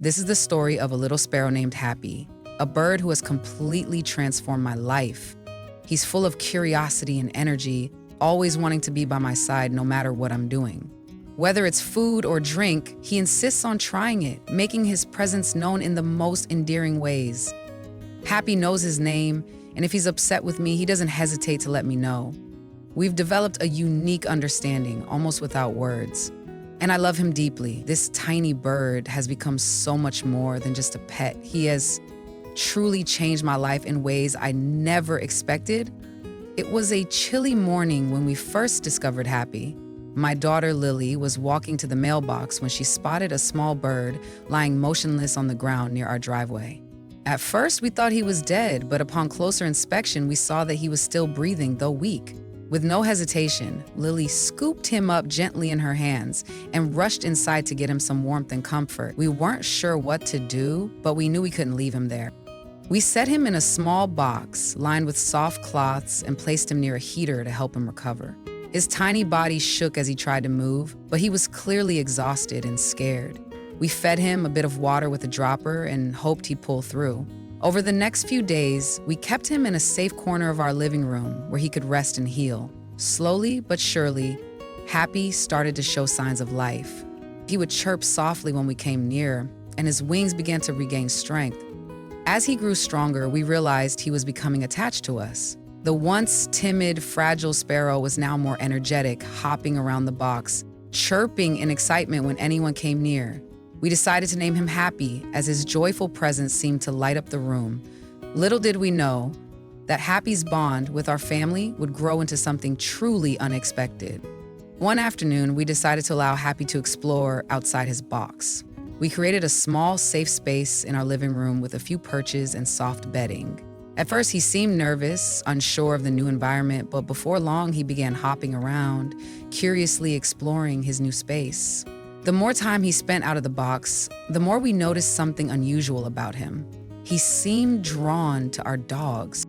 This is the story of a little sparrow named Happy, a bird who has completely transformed my life. He's full of curiosity and energy, always wanting to be by my side no matter what I'm doing. Whether it's food or drink, he insists on trying it, making his presence known in the most endearing ways. Happy knows his name, and if he's upset with me, he doesn't hesitate to let me know. We've developed a unique understanding, almost without words. And I love him deeply. This tiny bird has become so much more than just a pet. He has truly changed my life in ways I never expected. It was a chilly morning when we first discovered Happy. My daughter Lily was walking to the mailbox when she spotted a small bird lying motionless on the ground near our driveway. At first, we thought he was dead, but upon closer inspection, we saw that he was still breathing, though weak. With no hesitation, Lily scooped him up gently in her hands and rushed inside to get him some warmth and comfort. We weren't sure what to do, but we knew we couldn't leave him there. We set him in a small box lined with soft cloths and placed him near a heater to help him recover. His tiny body shook as he tried to move, but he was clearly exhausted and scared. We fed him a bit of water with a dropper and hoped he'd pull through. Over the next few days, we kept him in a safe corner of our living room where he could rest and heal. Slowly but surely, Happy started to show signs of life. He would chirp softly when we came near, and his wings began to regain strength. As he grew stronger, we realized he was becoming attached to us. The once timid, fragile sparrow was now more energetic, hopping around the box, chirping in excitement when anyone came near. We decided to name him Happy, as his joyful presence seemed to light up the room. Little did we know that Happy's bond with our family would grow into something truly unexpected. One afternoon, we decided to allow Happy to explore outside his box. We created a small, safe space in our living room with a few perches and soft bedding. At first, he seemed nervous, unsure of the new environment, but before long, he began hopping around, curiously exploring his new space. The more time he spent out of the box, the more we noticed something unusual about him. He seemed drawn to our dogs.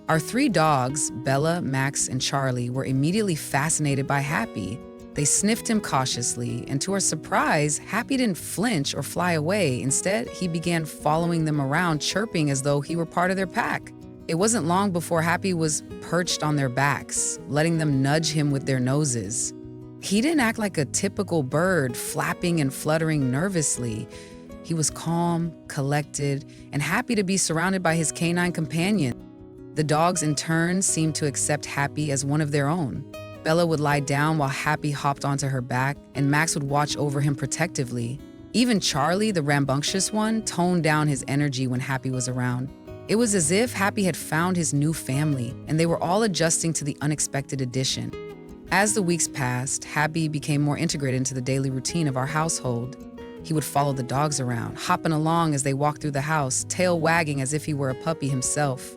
Our 3 dogs, Bella, Max, and Charlie, were immediately fascinated by Happy. They sniffed him cautiously, and to our surprise, Happy didn't flinch or fly away. Instead, he began following them around, chirping as though he were part of their pack. It wasn't long before Happy was perched on their backs, letting them nudge him with their noses. He didn't act like a typical bird, flapping and fluttering nervously. He was calm, collected, and happy to be surrounded by his canine companion. The dogs, in turn, seemed to accept Happy as one of their own. Bella would lie down while Happy hopped onto her back, and Max would watch over him protectively. Even Charlie, the rambunctious one, toned down his energy when Happy was around. It was as if Happy had found his new family, and they were all adjusting to the unexpected addition. As the weeks passed, Happy became more integrated into the daily routine of our household. He would follow the dogs around, hopping along as they walked through the house, tail wagging as if he were a puppy himself.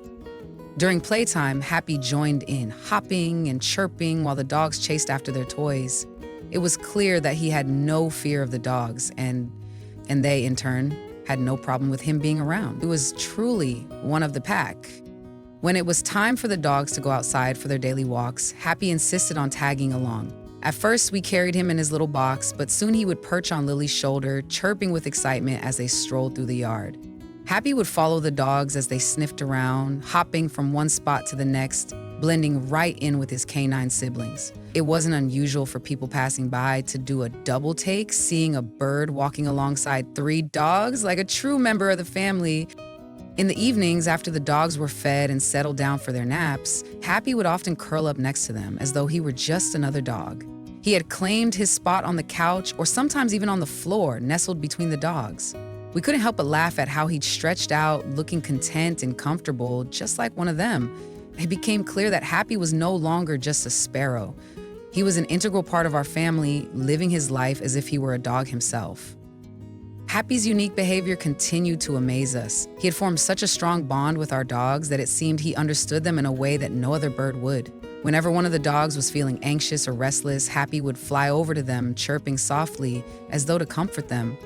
During playtime, Happy joined in, hopping and chirping while the dogs chased after their toys. It was clear that he had no fear of the dogs, and they, in turn, had no problem with him being around. He was truly one of the pack. When it was time for the dogs to go outside for their daily walks, Happy insisted on tagging along. At first, we carried him in his little box, but soon he would perch on Lily's shoulder, chirping with excitement as they strolled through the yard. Happy would follow the dogs as they sniffed around, hopping from one spot to the next, blending right in with his canine siblings. It wasn't unusual for people passing by to do a double take, seeing a bird walking alongside 3 dogs like a true member of the family. In the evenings, after the dogs were fed and settled down for their naps, Happy would often curl up next to them as though he were just another dog. He had claimed his spot on the couch or sometimes even on the floor, nestled between the dogs. We couldn't help but laugh at how he'd stretched out, looking content and comfortable, just like one of them. It became clear that Happy was no longer just a sparrow. He was an integral part of our family, living his life as if he were a dog himself. Happy's unique behavior continued to amaze us. He had formed such a strong bond with our dogs that it seemed he understood them in a way that no other bird would. Whenever one of the dogs was feeling anxious or restless, Happy would fly over to them, chirping softly, as though to comfort them.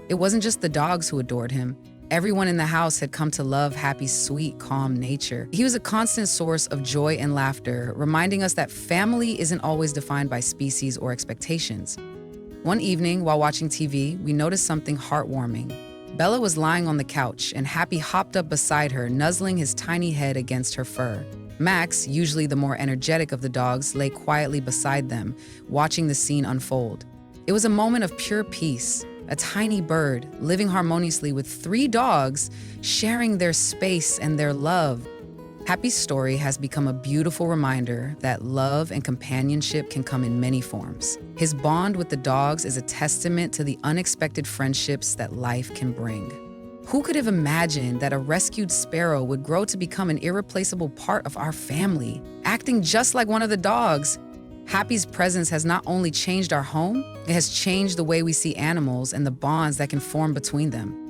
It wasn't just the dogs who adored him. Everyone in the house had come to love Happy's sweet, calm nature. He was a constant source of joy and laughter, reminding us that family isn't always defined by species or expectations. One evening, while watching TV, we noticed something heartwarming. Bella was lying on the couch, and Happy hopped up beside her, nuzzling his tiny head against her fur. Max, usually the more energetic of the dogs, lay quietly beside them, watching the scene unfold. It was a moment of pure peace, a tiny bird living harmoniously with three dogs, sharing their space and their love. Happy's story has become a beautiful reminder that love and companionship can come in many forms. His bond with the dogs is a testament to the unexpected friendships that life can bring. Who could have imagined that a rescued sparrow would grow to become an irreplaceable part of our family, acting just like one of the dogs? Happy's presence has not only changed our home, it has changed the way we see animals and the bonds that can form between them.